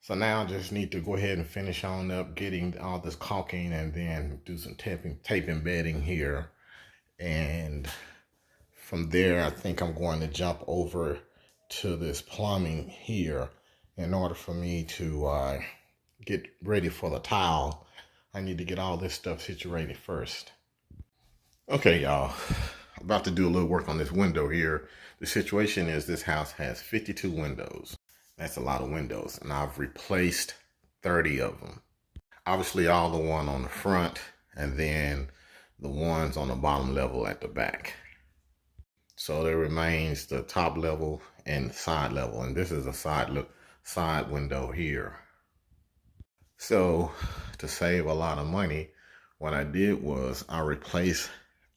So now I just need to go ahead and finish on up getting all this caulking and then do some tape embedding here. And from there, I think I'm going to jump over to this plumbing here in order for me to get ready for the tile. I need to get all this stuff situated first. Okay, y'all, I'm about to do a little work on this window here. The situation is this house has 52 windows. That's a lot of windows, and I've replaced 30 of them. Obviously, all the one on the front, and then the ones on the bottom level at the back. So there remains the top level and side level, and this is a side window here. So to save a lot of money, what I did was I replaced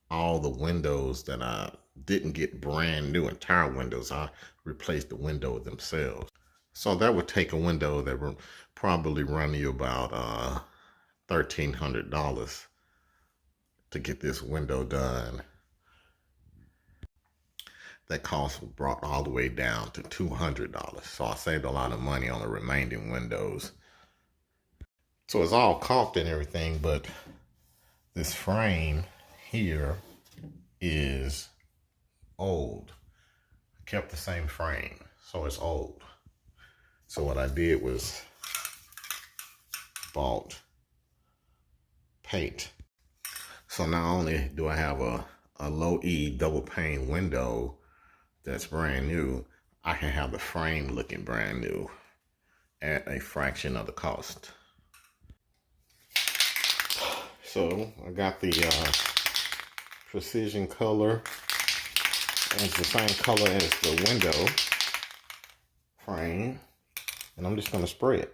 all the windows that I didn't get brand new entire windows. I replaced the windows themselves. So that would take a window that would probably run you about $1,300 to get this window done. That cost was brought all the way down to $200. So I saved a lot of money on the remaining windows. So it's all caulked and everything, but this frame here is old. I kept the same frame, so it's old. So what I did was bought paint. So not only do I have a low E double pane window that's brand new, I can have the frame looking brand new at a fraction of the cost. So I got the precision color, and it's the same color as the window frame, and I'm just going to spray it.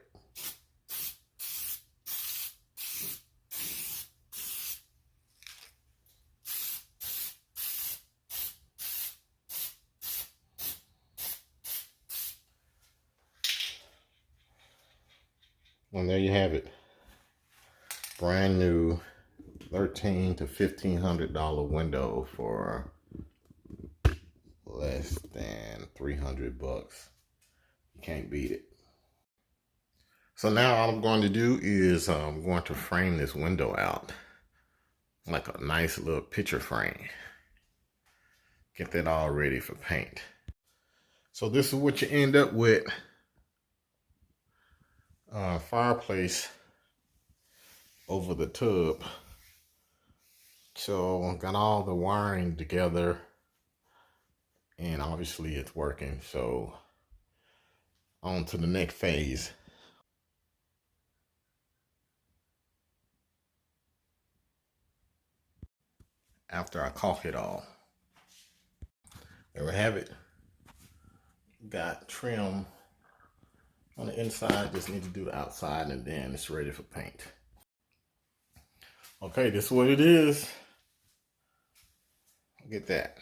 And there you have it. Brand new $1,300 to $1,500 window for less than 300 bucks. You can't beat it. So now all I'm going to do is I'm going to frame this window out like a nice little picture frame. Get that all ready for paint. So this is what you end up with. Fireplace over the tub. So got all the wiring together, and obviously it's working. So on to the next phase. After I caulk it all. There we have it. Got trim on the inside, just need to do the outside, and then it's ready for paint. Okay, this is what it is. Look at that.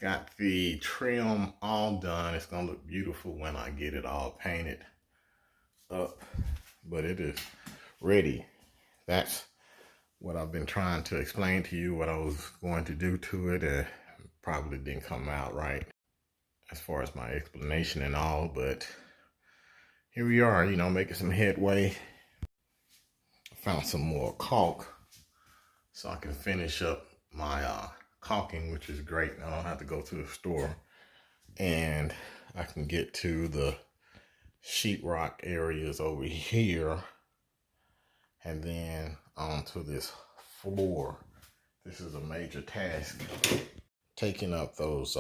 Got the trim all done. It's gonna look beautiful when I get it all painted up, but it is ready. That's what I've been trying to explain to you, what I was going to do to it. Probably didn't come out right as far as my explanation and all, but here we are, you know, making some headway. I found some more caulk so I can finish up my caulking, which is great. I don't have to go to the store, and I can get to the sheetrock areas over here and then onto this floor. This is a major task, taking up those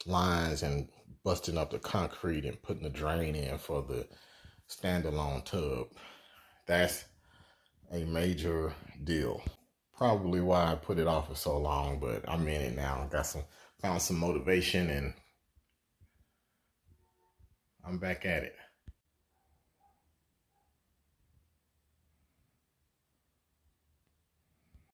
lines and busting up the concrete and putting the drain in for the standalone tub. That's a major deal. Probably why I put it off for so long, but I'm in it now. Found some motivation, and I'm back at it.